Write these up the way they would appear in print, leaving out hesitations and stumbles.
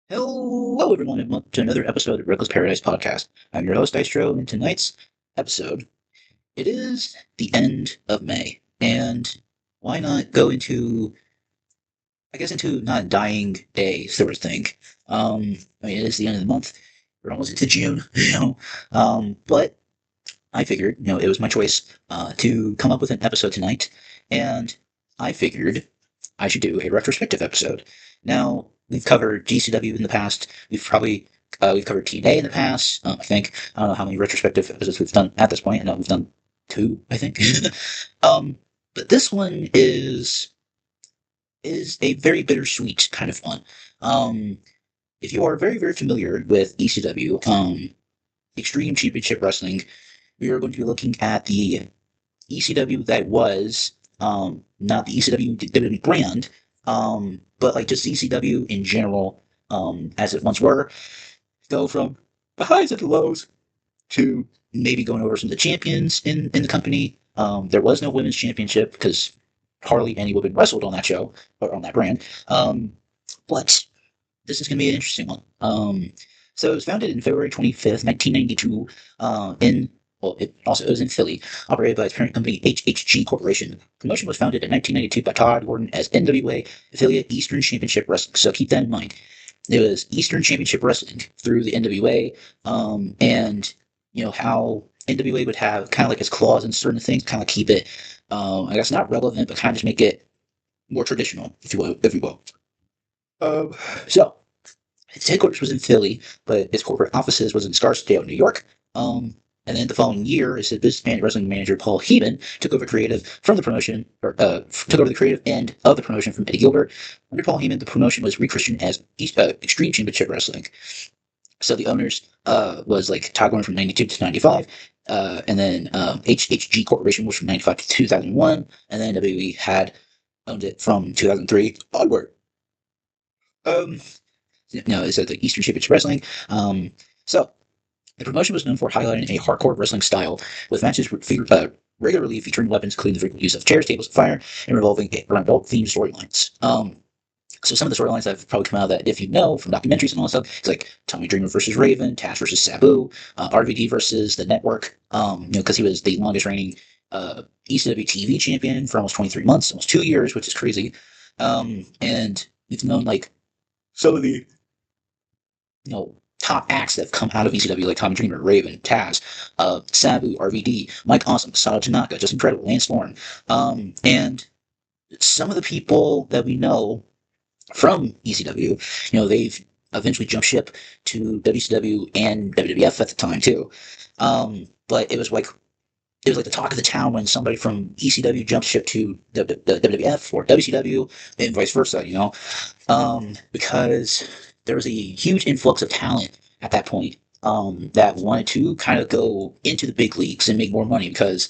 Hello, everyone, and welcome to another episode of Reckless Paradise Podcast. I'm your host, Dystro, and tonight's episode, it is the end of May, and why not go into, into not a dying day sort of thing. It is the end of the month. We're almost into June, but I figured, it was my choice to come up with an episode tonight, and I figured I should do a retrospective episode. Now, we've covered GCW in the past. We've covered TNA in the past. I think I don't know how many retrospective episodes we've done at this point. I know we've done two, I think. um, but this one is a very bittersweet kind of one. Um, if you are very familiar with ECW, Extreme Championship Wrestling, we are going to be looking at the ECW that was, not the ECW WWE brand, but like just ECW in general, as it once were. Go from the highs and the lows to maybe going over some of the champions in the company. There was no women's championship because hardly any women wrestled on that show or on that brand. But this is going to be an interesting one. So it was founded in February 25th, 1992, it also was in Philly, operated by its parent company, HHG Corporation. The promotion was founded in 1992 by Todd Gordon as NWA affiliate Eastern Championship Wrestling. So keep that in mind. It was Eastern Championship Wrestling through the NWA, and how NWA would have kind of like its clause in certain things, kind of keep it, I guess not relevant, but kind of just make it more traditional, if you will, Um, so its headquarters was in Philly, but its corporate offices was in Scarsdale, New York. And then the following year, its business wrestling manager Paul Heyman took over creative from the promotion, took over the creative end of the promotion from Eddie Gilbert. Under Paul Heyman, the promotion was rechristened as Extreme Championship Wrestling. So the owners was like Todd Gordon from '92 to '95, and then HHG Corporation was from '95 to 2001, and then WWE had owned it from 2003 onward. Um, it's the Eastern Championship Wrestling. So the promotion was known for highlighting a hardcore wrestling style, with matches regularly featuring weapons, including the frequent use of chairs, tables, and fire, and revolving around adult-themed storylines. So some of the storylines that have probably come out of that, if you know from documentaries and all that stuff, it's like Tommy Dreamer versus Raven, Tash versus Sabu, RVD versus the Network. Because he was the longest reigning ECW TV champion for almost 23 months, almost 2 years, which is crazy. And we've known like some of the top acts that have come out of ECW, like Tommy Dreamer, Raven, Taz, Sabu, RVD, Mike Awesome, Sado Tanaka, just incredible, Lance Storm. And some of the people that we know from ECW, they've eventually jumped ship to WCW and WWF at the time too. But it was like the talk of the town when somebody from ECW jumped ship to the WWF or WCW and vice versa, because there was a huge influx of talent at that point, that wanted to kind of go into the big leagues and make more money because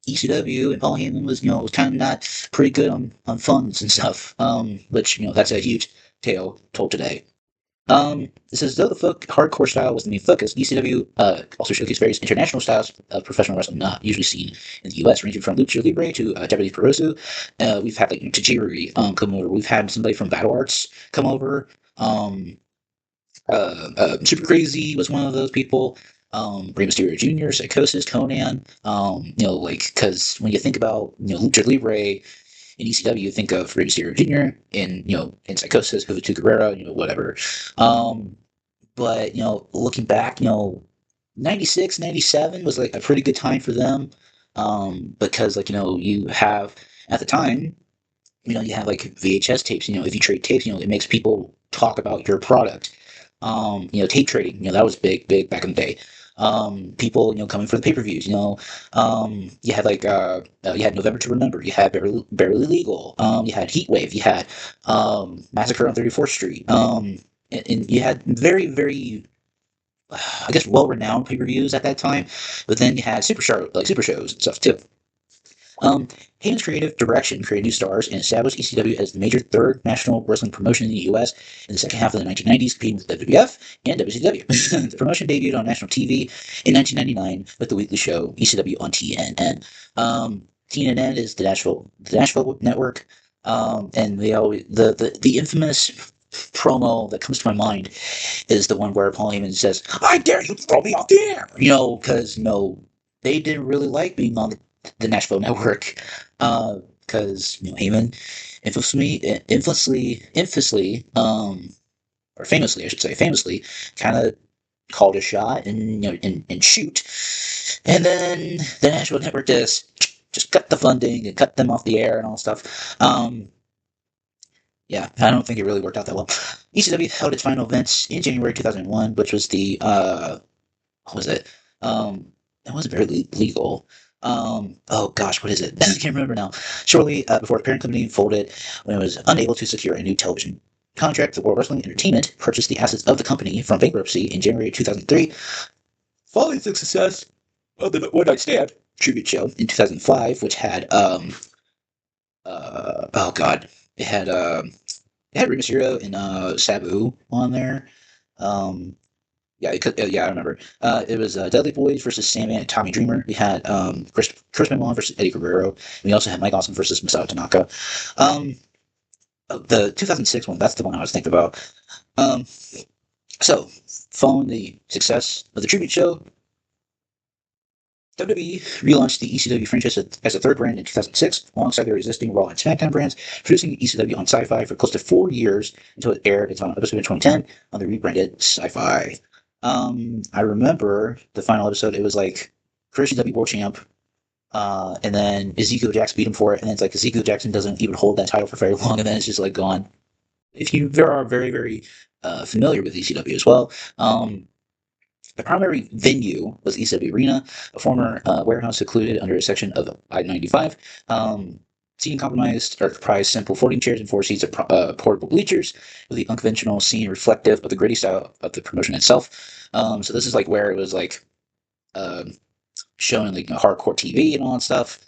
ECW and Paul Heyman was kind of not pretty good on funds and stuff, which, that's a huge tale told today. It says, though the hardcore style was the main focus, ECW also showcased various international styles of professional wrestling not usually seen in the US, ranging from Lucha Libre to Japanese Puroresu. We've had like Tajiri come over. We've had somebody from Battle Arts come over. Super Crazy was one of those people. Rey Mysterio Jr., Psychosis, Conan. Because when you think about Lucha Libre in ECW, you think of Rey Mysterio Jr. in Psychosis, Juventud Guerrera, whatever. But looking back, 96, 97 was like a pretty good time for them. Because you have at the time, you have like VHS tapes. If you trade tapes, it makes people talk about your product. Tape trading, that was big back in the day. People, coming for the pay-per-views, you had like, you had November to Remember, you had Barely Legal, you had Heatwave, you had, Massacre on 34th Street, and you had very, I guess, well-renowned pay-per-views at that time, but then you had super shows and stuff too. Heyman's creative direction created new stars and established ECW as the major third national wrestling promotion in the U.S. in the second half of the 1990s, competing with WWF and WCW. The promotion debuted on national TV in 1999 with the weekly show ECW on TNN. TNN is the Nashville network, and they always the infamous promo that comes to my mind is the one where Paul Heyman says, "I dare you to throw me off the air." Because they didn't really like being on the Nashville network, because Heyman infamously, or famously, I should say, famously, kind of called a shot and shoot, and then the Nashville network just cut the funding and cut them off the air and all stuff. Yeah, I don't think it really worked out that well. ECW held its final events in January 2001, which was the what was it? That wasn't very legal. Oh gosh, what is it? I can't remember now. Shortly before the parent company folded, when it was unable to secure a new television contract, the World Wrestling Entertainment purchased the assets of the company from bankruptcy in January 2003. Following the success of the One Night Stand tribute show in 2005, which had oh god, it had Rey Mysterio and Sabu on there. Yeah, yeah, I remember. It was Dudley Boyz versus Sandman and Tommy Dreamer. We had Chris Benoit versus Eddie Guerrero. And we also had Mike Awesome versus Masato Tanaka. Um, the 2006 one, that's the one I was thinking about. Um, so, following the success of the tribute show, WWE relaunched the ECW franchise as a third brand in 2006, alongside their existing Raw and SmackDown brands, producing ECW on Sci-Fi for close to 4 years until it aired its final episode in 2010 on the rebranded Sci-Fi. I remember the final episode. It was like Chris ECW World Champ, and then Ezekiel Jackson beat him for it, and then it's like Ezekiel Jackson doesn't even hold that title for very long, and then it's just like gone. If you are very very familiar with ECW as well, the primary venue was ECW Arena, a former warehouse secluded under a section of I-95. Seating compromised or comprised simple folding chairs and 4 seats of portable bleachers, with the unconventional scene reflective of the gritty style of the promotion itself. So this is like where it was like uh, shown in like hardcore TV and all that stuff.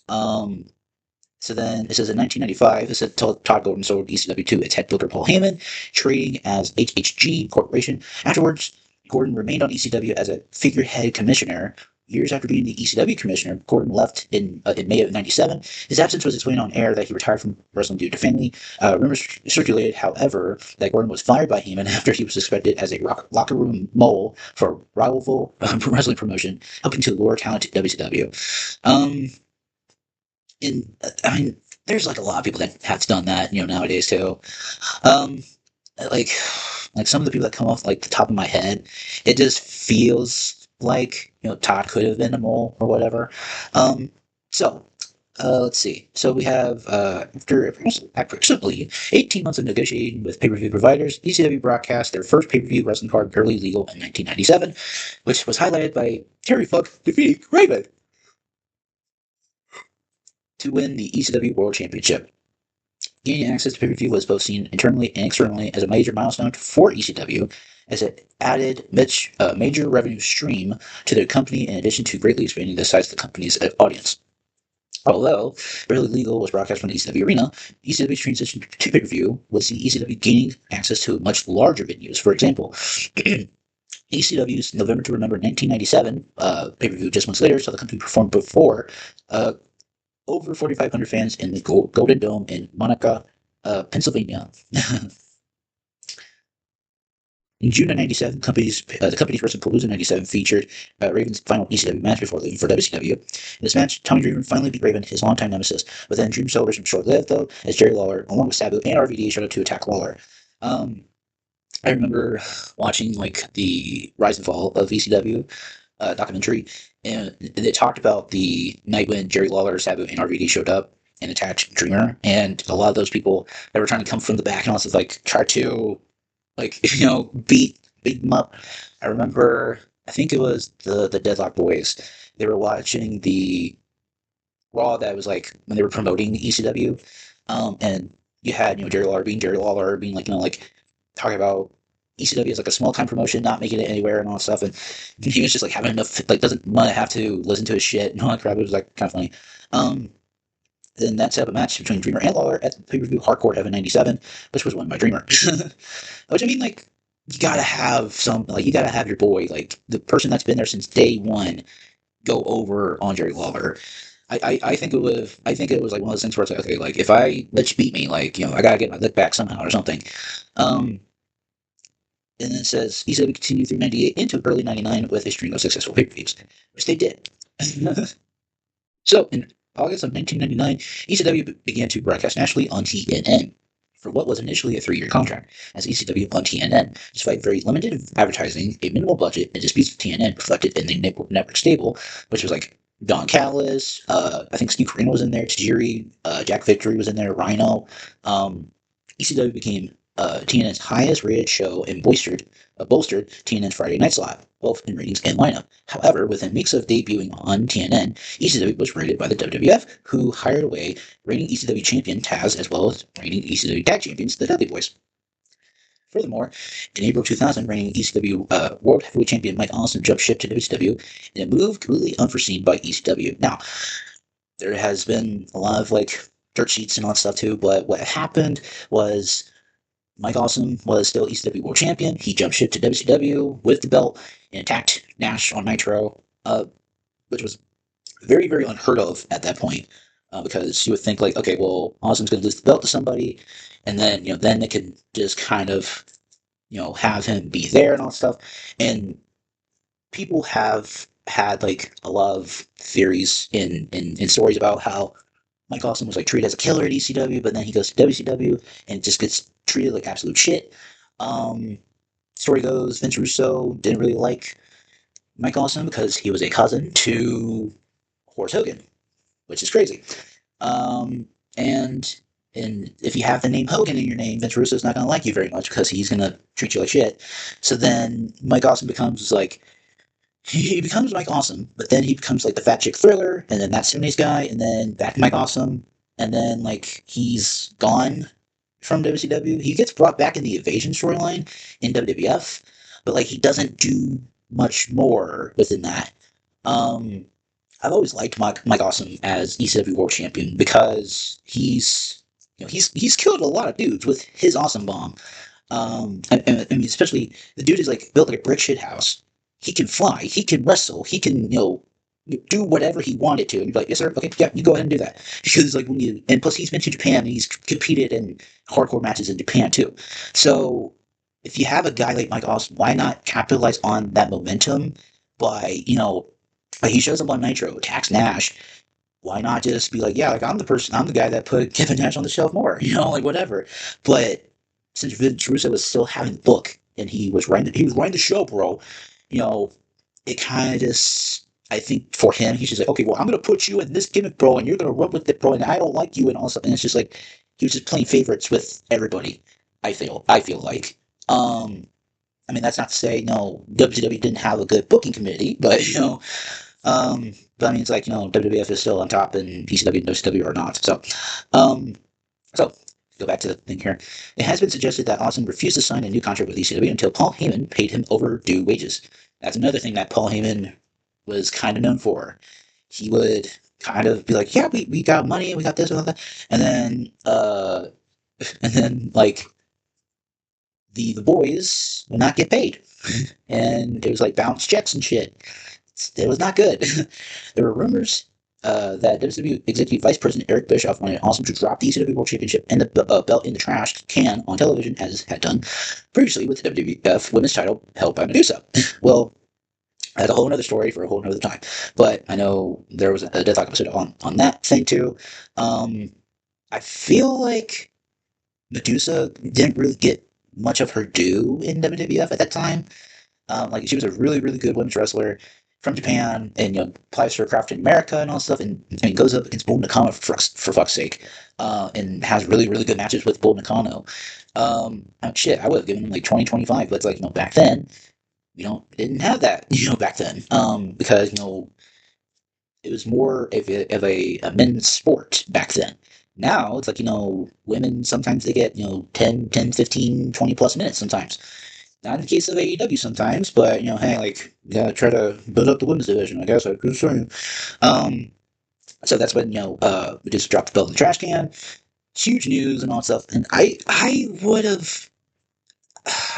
So then it says in 1995, it said Todd Golden sold ECW to its head builder Paul Heyman, trading as HHG Corporation. Afterwards, Gordon remained on ECW as a figurehead commissioner. Years after being the ECW commissioner, Gordon left in May of '97. His absence was explained on air that he retired from wrestling due to family. Rumors circulated, however, that Gordon was fired by Heyman after he was suspected as a locker room mole for a rival wrestling promotion, helping to lure talent to WCW. I mean, there's like a lot of people that have done that, nowadays too. Um, like some of the people that come off like the top of my head, it just feels like Todd could have been a mole or whatever. So let's see. So we have after approximately 18 months of negotiating with pay-per-view providers, ECW broadcast their first pay-per-view wrestling card barely legal in 1997, which was highlighted by Terry Funk defeating Raven to win the ECW World Championship. Gaining access to pay-per-view was both seen internally and externally as a major milestone for ECW, as it added major revenue stream to their company in addition to greatly expanding the size of the company's audience. Although Barely Legal was broadcast from the ECW Arena, ECW's transition to pay-per-view would see ECW gaining access to much larger venues. For example, ECW's November to Remember 1997 pay-per-view just months later saw the company perform before over 4,500 fans in the Golden Dome in Monaca, Pennsylvania. In June of '97, the company's WrestlePalooza '97 featured Raven's final ECW match before leaving for WCW. In this match, Tommy Dreamer finally beat Raven, his longtime nemesis, but then Dream celebration short-lived, though, as Jerry Lawler, along with Sabu and RVD, showed up to attack Lawler. I remember watching like the rise and fall of ECW documentary, and they talked about the night when Jerry Lawler, Sabu, and RVD showed up and attacked Dreamer, and a lot of those people that were trying to come from the back and also like try to like beat him up. I remember, I think it was the Deadlock Boys. They were watching the Raw that was like when they were promoting ECW, and you had Jerry Lawler being like like talking about ECW as like a small time promotion, not making it anywhere and all that stuff, and he was just like having enough like doesn't want to have to listen to his shit and all that crap. It was like kind of funny. Then that set up a match between Dreamer and Lawler at the pay-per-view Hardcore Heaven '97, which was won by Dreamer. Which I mean, like, you gotta have you gotta have your boy, like the person that's been there since day one, go over on Jerry Lawler. I think I think it was like one of those things where it's like, okay, like if I let you beat me, like, I gotta get my lick back somehow or something. Um, and then it says ECW continued through 98 into early 99 with a string of successful pay-per-views, which they did. So, in August of 1999, ECW began to broadcast nationally on TNN for what was initially a 3-year contract as ECW on TNN. Despite very limited advertising, a minimal budget, and disputes with TNN reflected in the network stable, which was like Don Callis, I think Steve Corino was in there, Tajiri, Jack Victory was in there, Rhino. ECW became TNN's highest rated show and bolstered TNN's Friday night slot, both in ratings and lineup. However, within weeks of debuting on TNN, ECW was rated by the WWF, who hired away reigning ECW champion Taz as well as reigning ECW tag champions, the Dudley Boys. Furthermore, in April 2000, reigning ECW World Heavyweight Champion Mike Awesome jumped ship to WCW in a move completely unforeseen by ECW. Now, there has been a lot of like dirt sheets and all that stuff too, but what happened was Mike Awesome was still ECW World Champion. He jumped ship to WCW with the belt and attacked Nash on Nitro, which was very, very unheard of at that point. Because you would think like, okay, well, Awesome's going to lose the belt to somebody, and then then they could just kind of have him be there and all that stuff. And people have had like a lot of theories in stories about how Mike Awesome was like treated as a killer at ECW, but then he goes to WCW and just gets treated like absolute shit. Um, Story goes Vince Russo didn't really like Mike Awesome because he was a cousin to Horace Hogan, which is crazy. Um, and and if you have the name Hogan in your name, Vince Russo's not gonna like you very much because he's gonna treat you like shit. So then Mike Awesome becomes like he becomes Mike Awesome, but then he becomes like the fat chick thriller, and then that 70s guy, and then back to Mike Awesome, and then like he's gone from WCW. He gets brought back in the Evasion storyline in WWF, but like he doesn't do much more within that. Um, I've always liked Mike Awesome as ECW World Champion because he's killed a lot of dudes with his Awesome Bomb. I mean, especially the dude is like built like a brick shit house. He can fly. He can wrestle. He can do whatever he wanted to. And you'd be like, yes sir, okay, yeah, you go ahead and do that. Because like and plus he's been to Japan and he's competed in hardcore matches in Japan too. So if you have a guy like Mike Awesome, why not capitalize on that momentum by like he shows up on Nitro, attacks Nash. Why not just be like, yeah, like I'm the guy that put Kevin Nash on the shelf more, like whatever. But since Vince Russo was still having the book and he was running the show, bro, you know, it kind of just, I think for him, he's just like, okay, well, I'm gonna put you in this gimmick, bro, and you're gonna run with it, bro, and I don't like you and all stuff. And it's just like he was just playing favorites with everybody. I feel like. I mean, that's not to say no WCW didn't have a good booking committee, but but I mean, it's like WWF is still on top, and ECW and WCW are not. Um, so go back to the thing here. It has been suggested that Austin refused to sign a new contract with ECW until Paul Heyman paid him overdue wages. That's another thing that Paul Heyman was kind of known for. He would kind of be like, "Yeah, we got money, we got this, we got that," and then and then like the boys would not get paid, and it was like bounce checks and shit. It was not good. There were rumors that WCW Executive Vice President Eric Bischoff wanted Awesome to drop the ECW World Championship and the belt in the trash can on television, as had done previously with the WWF Women's title held by Medusa. Well, that's a whole other story for a whole other time. But I know there was a Deathlock episode on that thing too. I feel like Medusa didn't really get much of her due in WWF at that time. Like she was a really, really good women's wrestler from Japan, and applies for craft in America and all that stuff, and goes up against Bull Nakano for fuck's sake, and has really, really good matches with Bull Nakano. Shit, I would have given him like 20, 25, but it's like back then we didn't have that back then, because it was more of a men's sport back then. Now it's like women sometimes they get 10, 15, 20 plus minutes sometimes. Not in the case of AEW sometimes, but hey, like you gotta try to build up the women's division. I guess I could show you. Um, so that's when we just dropped the belt in the trash can. Huge news and all that stuff. And I would have.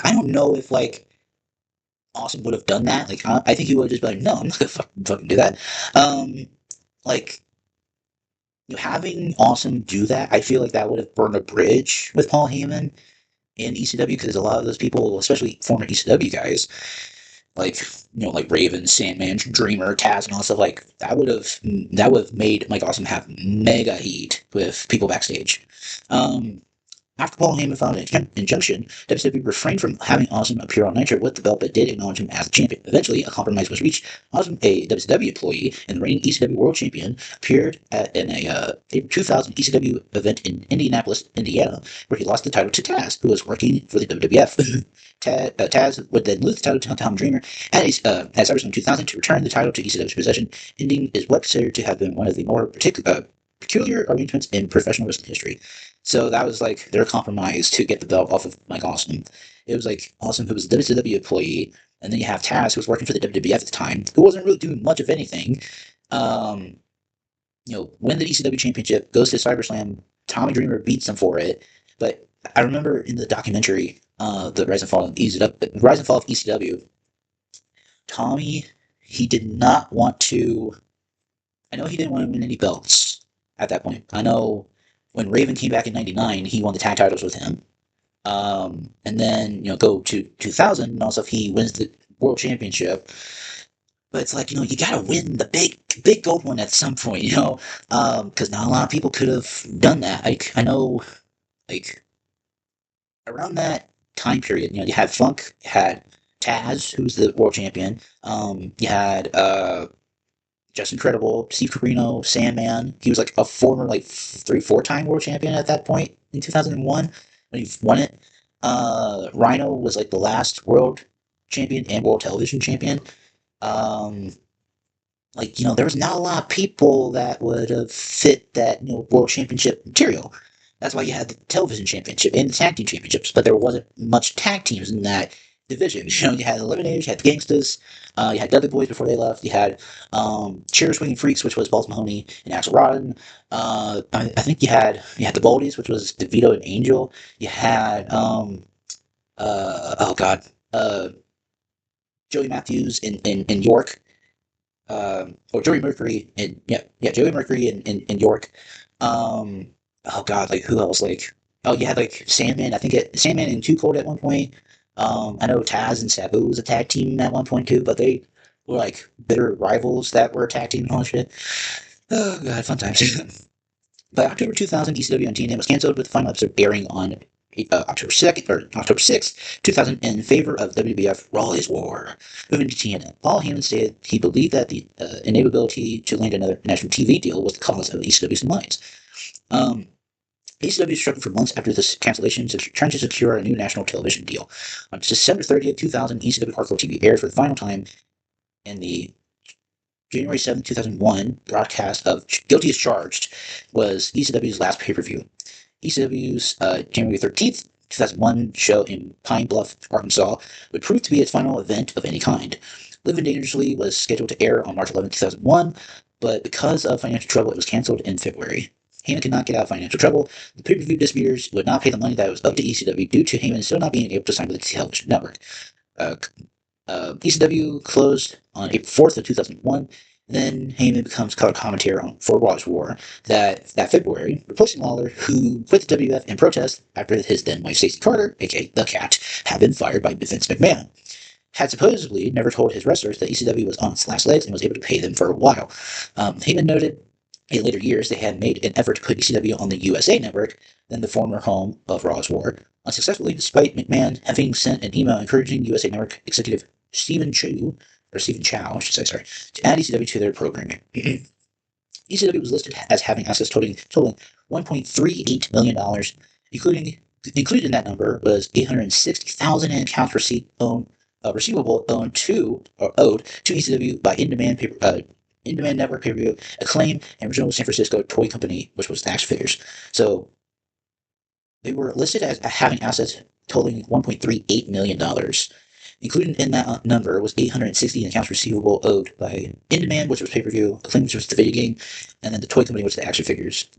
I don't know if like Austin would have done that. Like I think he would have just been like, no, I'm not gonna fucking do that. Um, like Having Awesome do that, I feel like that would have burned a bridge with Paul Heyman in ECW because a lot of those people, especially former ECW guys, like like Raven, Sandman, Dreamer, Taz, and all that stuff, like that would have made Mike Awesome have mega heat with people backstage. Um, After Paul Heyman filed an injunction, WWE refrained from having Awesome appear on Nitro with the belt, but did acknowledge him as the champion. Eventually, a compromise was reached. Awesome, a WCW employee and the reigning ECW World Champion, appeared in a April 2000 ECW event in Indianapolis, Indiana, where he lost the title to Taz, who was working for the WWF. Taz would then lose the title to Tom Dreamer at SummerSlam 2000 to return the title to ECW's possession, ending is what considered to have been one of the more peculiar arrangements in professional wrestling history. So that was like their compromise to get the belt off of Mike Awesome. It was like Awesome, who was a WCW employee, and then you have Taz, who was working for the WWF at the time, who wasn't really doing much of anything. Um, win the ECW championship, goes to SummerSlam. Tommy Dreamer beats him for it. But I remember in the documentary, the Rise and Fall of ECW, Tommy, he did not want to. I know he didn't want to win any belts at that point. I know when Raven came back in '99, he won the tag titles with him. And then go to 2000, and also he wins the world championship. But it's like you gotta win the big gold one at some point, because not a lot of people could have done that. Like I know, like around that time period, you had Funk, you had Taz, who's the world champion. You had Just Incredible, Steve Corino, Sandman. He was like a former like 3, 4 time world champion at that point in 2001 when he won it. Rhino was like the last world champion and world television champion. Um, there was not a lot of people that would have fit that world championship material. That's why you had the television championship and the tag team championships, but there wasn't much tag teams in that division. You had the Eliminators, you had the Gangstas, you had Dudley Boys before they left, you had Chair Swinging Freaks, which was Balls Mahoney and Axel Rotten. I think you had the Baldies, which was DeVito and Angel. You had oh god, uh, Joey Matthews in York, or Joey Mercury and yeah, Joey Mercury in York. Um, oh God, like who else? Like you had like Sandman. I think Sandman and Too Cold at one point. I know Taz and Sabu was a tag team at one point too, but they were like bitter rivals that were a tag team and all shit. Oh God, fun times. By October 2000, ECW on TNA was canceled, with the final episode airing on October 6th, 2000, in favor of WWF Raw is War. Moving to TNA, Paul Heyman stated he believed that the inability to land another national TV deal was the cause of ECW's demise. ECW struggled for months after this cancellation, trying to secure a new national television deal. On December 30th, 2000, ECW Hardcore TV aired for the final time in the January 7th, 2001 broadcast of Guilty as Charged was ECW's last pay-per-view. ECW's January 13th, 2001 show in Pine Bluff, Arkansas would prove to be its final event of any kind. Living Dangerously was scheduled to air on March 11th, 2001, but because of financial trouble, it was canceled in February. Heyman could not get out of financial trouble. The pay-per-view distributors would not pay the money that was owed to ECW due to Heyman still not being able to sign with the television network. Uh, ECW closed on April 4th of 2001. Then Heyman becomes color commentator for Raw's War that February, replacing Lawler, who quit the WWF in protest after his then wife Stacey Carter, aka the Cat, had been fired by Vince McMahon. Had supposedly never told his wrestlers that ECW was on its last legs and was able to pay them for a while. Heyman noted in later years they had made an effort to put ECW on the USA Network, then the former home of Raw's War, unsuccessfully, despite McMahon having sent an email encouraging USA Network executive Stephen Chow, I should say, sorry, to add ECW to their programming. ECW was listed as having assets totaling $1.38 million, included in that number was $860,000 in accounts receivable owed to ECW by in-demand network pay-per-view, Acclaim, and original San Francisco toy company, which was Action Figures. So they were listed as having assets totaling $1.38 million. Included in that number was 860 in accounts receivable owed by In-Demand, which was pay-per-view, Acclaim, which was the video game, and then the toy company, which was the action figures.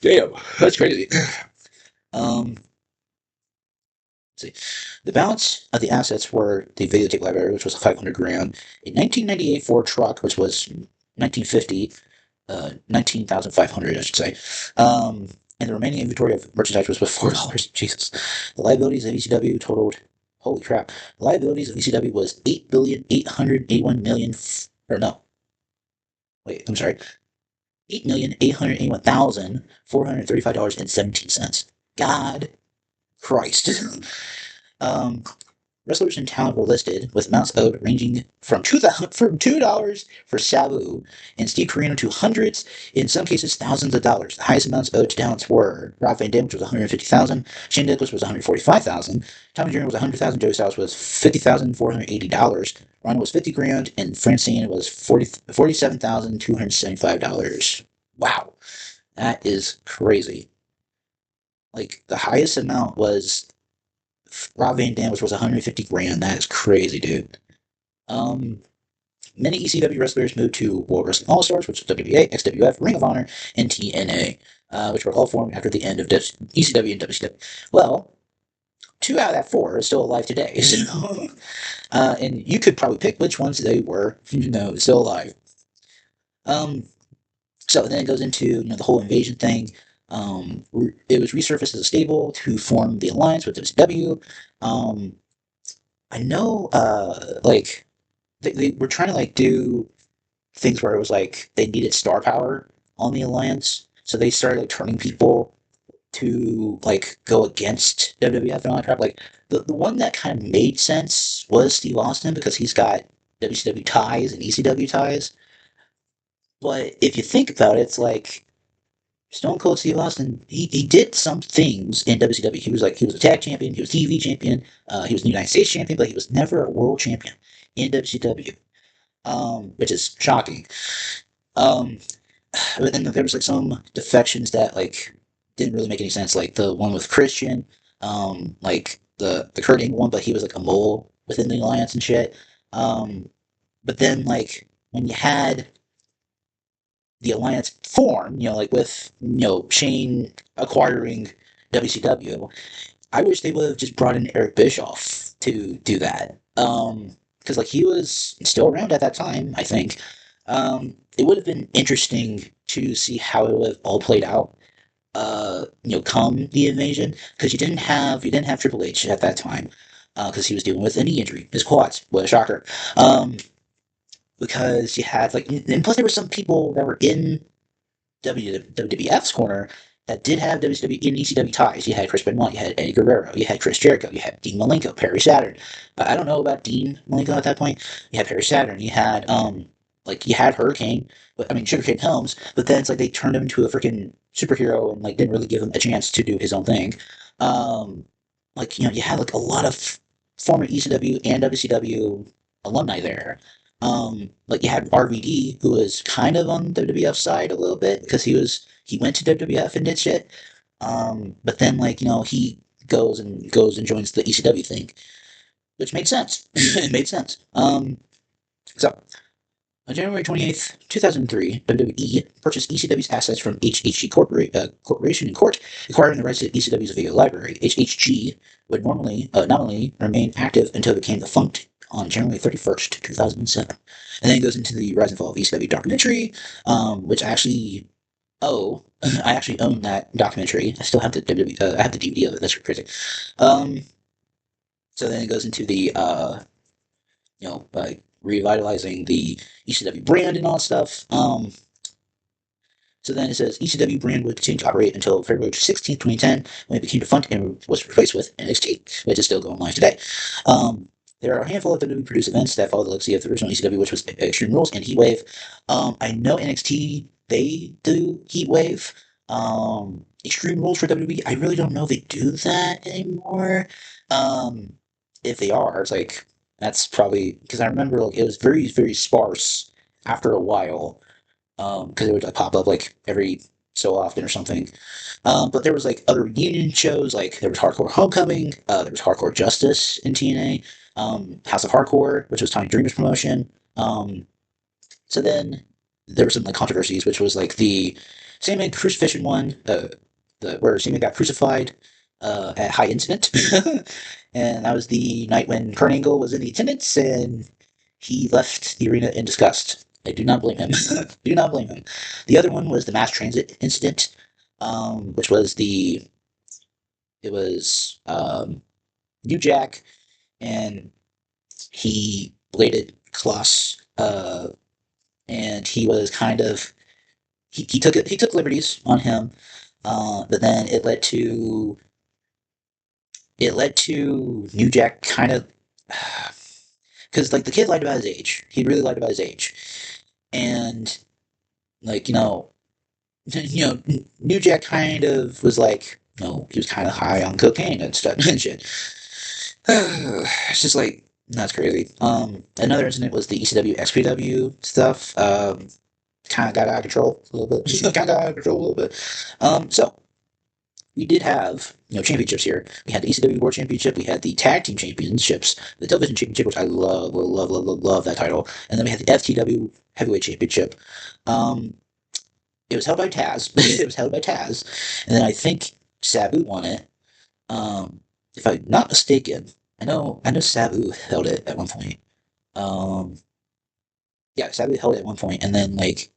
Damn, that's crazy. Let's see. The balance of the assets were the videotape library, which was 500 grand, a 1998 Ford truck, which was 1950, 19,500, I should say. Um, and the remaining inventory of merchandise was worth $4. Jesus. The liabilities of ECW totaled, holy crap. The liabilities of ECW was 8,881,000,000, or no, wait, I'm sorry, $8,881,435.17. God Christ. um, Wrestlers in town were listed with amounts owed ranging from $2 for Sabu and Steve Corino to hundreds, in some cases thousands of dollars. The highest amounts owed to talents were Rob Van Dam, which was $150,000, Shane Douglas was $145,000, Tommy Dreamer was $100,000, Joey Styles was $50,480, Rhino was $50,000, and Francine was $47,275. Wow, that is crazy. Like the highest amount was Rob Van Dam, which was 150 grand. That is crazy, dude. Um, Many ECW wrestlers moved to World Wrestling All Stars, which was WBA, XWF, Ring of Honor, and TNA, which were all formed after the end of ECW and WCW. Well, two out of that four are still alive today. So, and you could probably pick which ones they were, still alive. Um, so then it goes into the whole invasion thing. It was resurfaced as a stable to form the alliance with WCW. Um, I know, like they were trying to like do things where it was like they needed star power on the alliance, so they started like turning people to like go against WWF and all that crap. Like the one that kind of made sense was Steve Austin because he's got WCW ties and ECW ties. But if you think about it, it's like Stone Cold Steve Austin, he did some things in WCW. He was a tag champion, he was TV champion, he was the United States champion, but he was never a world champion in WCW, which is shocking. Um, but then there was like some defections that like didn't really make any sense, like the one with Christian, like the Kurt Angle one, but he was like a mole within the alliance and shit. Um, but then like when you had the alliance form, like with Shane acquiring WCW, I wish they would have just brought in Eric Bischoff to do that. Because like he was still around at that time, I think. It would have been interesting to see how it would have all played out. Come the invasion, because you didn't have Triple H at that time, because he was dealing with a knee injury, his quads. What a shocker. Because you had like, and plus there were some people that were in WWF's corner that did have WCW and ECW ties. You had Chris Benoit, you had Eddie Guerrero, you had Chris Jericho, you had Dean Malenko, Perry Saturn. I don't know about Dean Malenko at that point. You had Perry Saturn, you had like you had Hurricane, but I mean Sugarcane Helms, but then it's like they turned him into a freaking superhero and like didn't really give him a chance to do his own thing. Um like you had like a lot of former ECW and WCW alumni there. Like you had RVD, who was kind of on the WWF side a little bit because he went to WWF and did shit. But then like he goes and joins the ECW thing, which made sense. It made sense. So on January 28th, 2003, WWE purchased ECW's assets from HHG Corporation in court, acquiring the rights to ECW's video library. HHG would nominally remain active until it became defunct on January 31st, 2007. And then it goes into the Rise and Fall of ECW documentary, which I actually owe. I actually own that documentary. I still have the I have the DVD of it. That's crazy. Um, so then it goes into the by revitalizing the ECW brand and all that stuff. So then it says ECW brand would continue to operate until February 16th, 2010, when it became defunct and was replaced with NXT, which is still going live today. There are a handful of WWE produced events that follow the legacy of the original ECW, which was Extreme Rules and Heatwave. I know NXT, they do Heatwave. Extreme Rules for WWE, I really don't know if they do that anymore. If they are, it's like that's probably because I remember like it was very, very sparse after a while, because it would like pop up like every so often or something. But there was like other reunion shows, like there was Hardcore Homecoming, there was Hardcore Justice in TNA, House of Hardcore, which was Tommy Dreamer's promotion. So then there were some like controversies, which was like the Sandman crucifixion one, where Sandman got crucified at High Incident, and that was the night when Kurt Angle was in the attendance and he left the arena in disgust. I do not blame him. Do not blame him. The other one was the mass transit incident, which was it was New Jack, and he bladed Kloss, and he was kind of he took liberties on him, but then it led to New Jack kind of because like the kid lied about his age. He really lied about his age, and like New Jack kind of was like, he was kind of high on cocaine and stuff and shit. It's just like that's crazy. Another incident was the ECW XPW stuff. Kind of got out of control a little bit. Kind of got out of control a little bit. So we did have championships here. We had the ECW World Championship. We had the Tag Team Championships, the Television Championship, which I love that title, and then we had the FTW Heavyweight Championship. Um, it was held by Taz. It was held by Taz, and then I think Sabu won it. If I'm not mistaken, I know Sabu held it at one point. Um, yeah, Sabu held it at one point, and then like,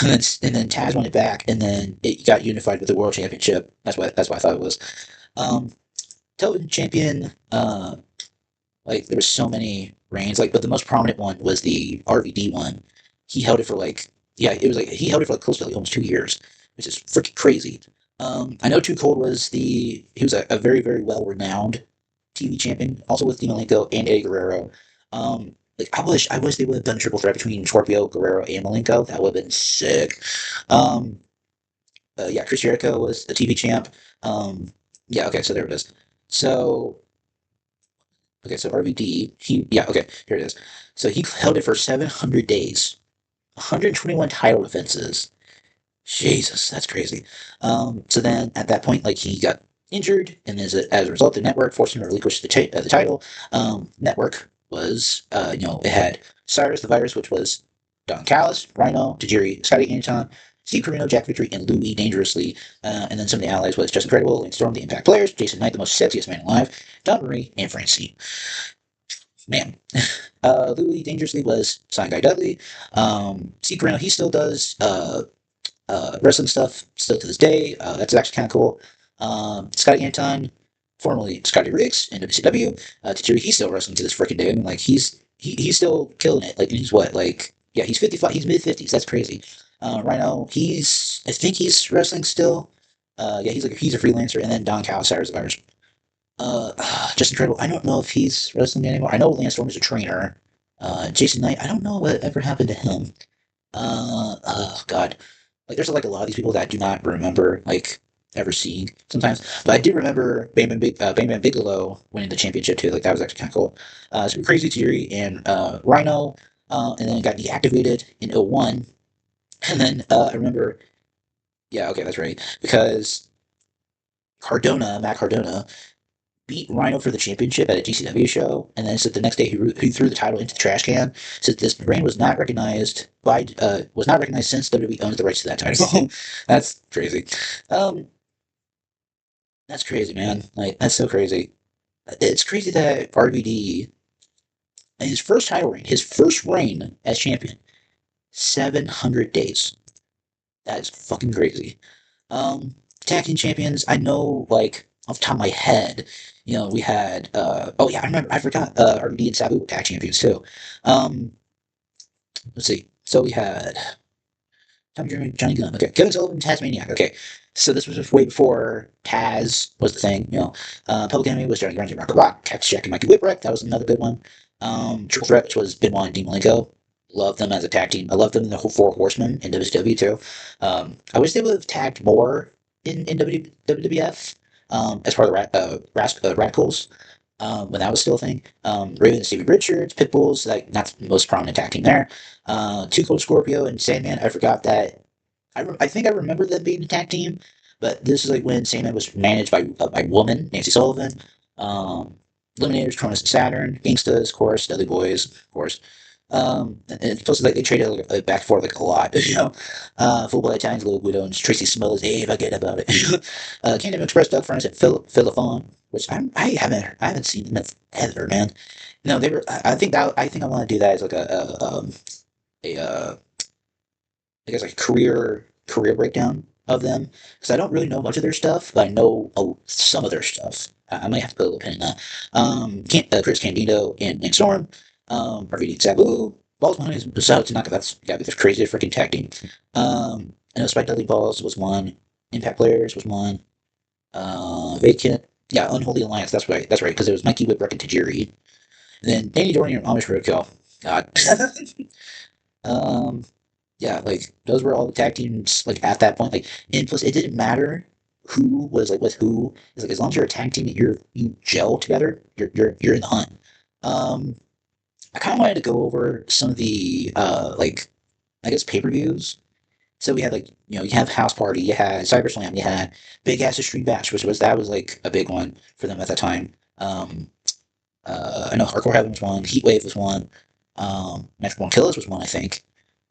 and then Taz won it back, and then it got unified with the World Championship. That's what I thought it was. Um, Television champion. Like there were so many reigns. Like, but the most prominent one was the RVD one. He held it for like it was like he held it for like close to like almost 2 years, which is freaking crazy. I know Too Cold he was a very very well renowned TV champion, also with Dean Malenko and Eddie Guerrero. Like I wish they would have done a triple threat between Scorpio, Guerrero, and Malenko. That would have been sick. Um, yeah, Chris Jericho was the TV champ. Yeah, okay, so there it is. So okay, so RVD, okay, here it is. So he held it for 700 days, 121 title defenses. Jesus, that's crazy. So then at that point, like he got injured, and as a result, the network forced him to relinquish the title. Network was, it had Cyrus the Virus, which was Don Callis, Rhino, Tajiri, Scotty Anton, Steve Carino, Jack Victory, and Louis Dangerously. And then some of the allies was Justin Credible and Storm, the Impact players, Jason Knight, the most sexiest man alive, Don Marie, and Francine. Man. Louis Dangerously was Sign Guy Dudley. Steve Carino, he still does wrestling stuff still to this day. That's actually kind of cool. Scotty Anton, formerly Scotty Riggs in WCW, Tajiri, he's still wrestling to this freaking day. I mean, like he's still killing it. Like, and he's what, like, yeah, he's 55. He's mid 50s. That's crazy. Rhino, I think he's wrestling still. Yeah, he's a freelancer. And then Don Cal, Cyrus Virus. Just incredible. I don't know if he's wrestling anymore. I know Lance Storm is a trainer. Jason Knight, I don't know what ever happened to him. Oh God, like there's like a lot of these people that I do not remember like ever seeing sometimes, but I do remember Bam Bam Bigelow winning the championship too. Like that was actually kind of cool. So Crazy Theory and Rhino, and then it got deactivated in '01, and then I remember, yeah, okay, that's right, because Matt Cardona beat Rhino for the championship at a GCW show, and then said the next day he threw the title into the trash can. Said this reign was not recognized since WWE owns the rights to that title. That's crazy. Um, that's crazy, man. Like that's so crazy. It's crazy that RVD his first title reign, his first reign as champion, 700 days. That is fucking crazy. Tag team champions. I know, like off the top of my head, we had. Oh yeah, I remember. I forgot. RVD and Sabu were tag champions too. Um, let's see. So we had Tommy Dreamer, Johnny Gunn. Okay, Kevin Sullivan, Tasmaniac. Okay, so this was just way before Taz was the thing. Public Enemy was Johnny Grunge and Rocket Rock. Cactus Jack and Mikey Whipwreck. That was another good one. Triple Threat, which was Benoit and Dean Malenko. Love them as a tag team. I love them in the whole Four Horsemen in WCW too. I wish they would have tagged more in WWF as part of the Radicals when that was still a thing. Raven and Stevie Richards, Pitbulls, like not the most prominent tag team there. Two Cold Scorpio and Sandman. I forgot that. I think I remember them being a tag team, but this is like when Sandman was managed by woman Nancy Sullivan. Um, Eliminators, Cronus and Saturn, Gangstas, of course, Dudley Boys, of course. And it feels like they traded like, back and forth like a lot, Full Blood Italians, Little Widows, Tracy Smothers, hey, forget about it. Kingdom Express, Doug Furnace, and Philiphone, which I haven't seen them ever, man. No, they were. I think I want to do that as like a I guess like career breakdown of them because I don't really know much of their stuff, but I know some of their stuff. I might have to put a little pin in that. Chris Candido and Nick Storm, RVD and Sabu, Balls Money is Basao Tanaka. That's gotta be the crazy freaking tag team. I know Spike Dudley Balls was one. Impact Players was one. Vacant. Yeah, Unholy Alliance. That's right. That's right. Because it was Mikey Whipwreck and Tajiri. Then Danny Doring and Amish Roadkill. God. um, yeah, like those were all the tag teams like at that point. Like, and plus it didn't matter who was like with who. It's like as long as you're a tag team that you gel together, you're in the hunt. Um, I kind of wanted to go over some of the like I guess pay-per-views. So we had like you have House Party, you had CyberSlam, you had Big Ass Street Bash, which was that was like a big one for them at that time. I know Hardcore Heaven was one, Heatwave was one, Natural Born Killers was one, I think.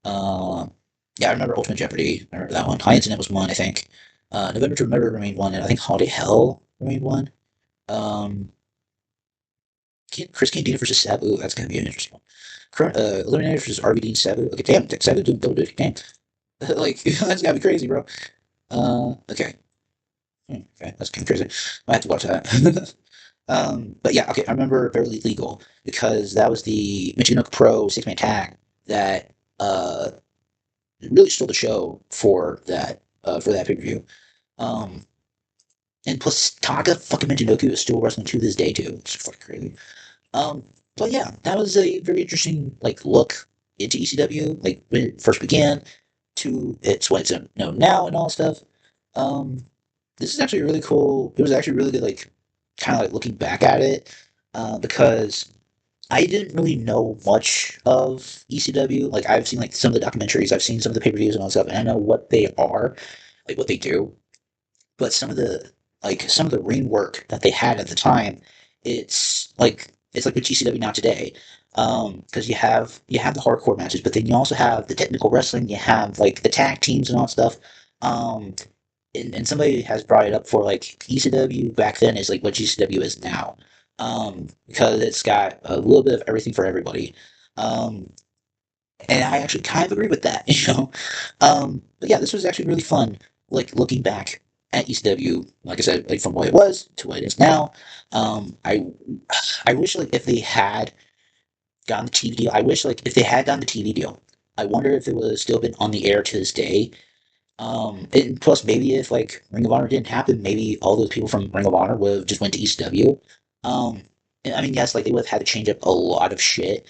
Um, yeah, I remember Ultimate Jeopardy. I remember that one. High Incident was one, I think. November to Remember remained one, and I think Holiday Hell remained one. Um, Chris Candido versus Sabu. That's gonna be an interesting one. Current Eliminator versus RVD and Sabu. Okay, damn, Sabu doing double duty. Damn, like that's gotta be crazy, bro. Okay. Okay, that's kind of crazy. I have to watch that. But yeah, okay, I remember Beverly Legal because that was the Michinoku Pro six-man tag that really stole the show for that pay-per-view. Um, and plus Taka fucking Michinoku is still wrestling to this day too. It's fucking crazy. Um, but yeah, that was a very interesting like look into ECW, like when it first began to it's what it's now and all that stuff. Um, this is actually really cool. It was actually really good, like kind of like looking back at it, because I didn't really know much of ECW. Like I've seen like some of the documentaries, I've seen some of the pay-per-views and all that stuff, and I know what they are, like what they do. But some of the ring work that they had at the time, it's like with GCW now today. Because you have the hardcore matches, but then you also have the technical wrestling. You have like the tag teams and all that stuff. Um, and somebody has brought it up for like ECW back then is like what GCW is now. Because it's got a little bit of everything for everybody. Um, and I actually kind of agree with that, you know. But yeah, this was actually really fun. Like looking back at ECW, like I said, like from what it was to what it is now. I wish like if they had gotten the TV deal, I wish like if they had gotten the TV deal, I wonder if it would have still been on the air to this day. And plus maybe if like Ring of Honor didn't happen, maybe all those people from Ring of Honor would have just went to ECW. Um, and I mean, yes, like they would have had to change up a lot of shit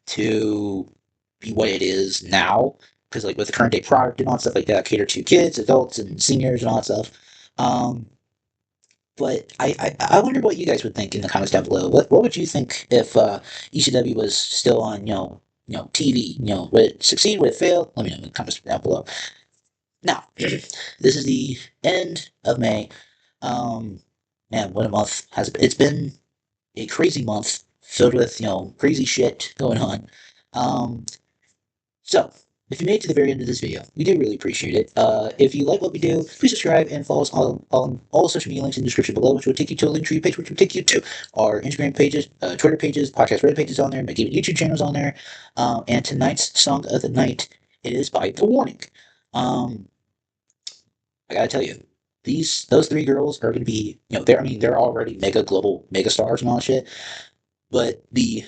to be what it is now. Because like with the current day product and all that stuff like that, cater to kids, adults, and seniors and all that stuff. Um, but I wonder what you guys would think in the comments down below. What would you think if ECW was still on TV? Would it succeed? Would it fail? Let me know in the comments down below. Now, this is the end of May. Um, Man, what a month has it been? It's been a crazy month filled with crazy shit going on. Um, so, if you made it to the very end of this video, we do really appreciate it. If you like what we do, please subscribe and follow us on all social media links in the description below, which will take you to a link tree page, which will take you to our Instagram pages, Twitter pages, podcast Reddit pages on there, maybe even YouTube channels on there. And tonight's song of the night is by The Warning. Um, I gotta tell you, those three girls are gonna be, they're already mega global mega stars and all that shit. But the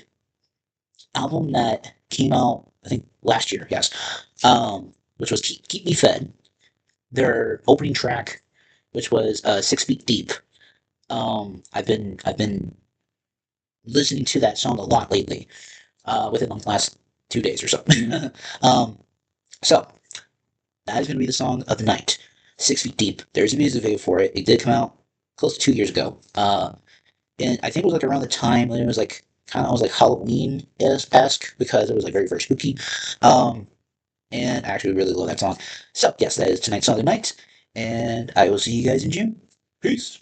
album that came out, I think last year, yes, which was Keep Me Fed. Their opening track, which was 6 Feet Deep. I've been listening to that song a lot lately, within like the last 2 days or so. um, so that is going to be the song of the night. 6 Feet Deep. There's a music video for it. It did come out close to 2 years ago. And I think it was like around the time when it was like kind of almost like Halloween esque because it was like very very spooky. Um, and I actually really love that song. So yes, that is tonight's song of the night, and I will see you guys in June. Peace.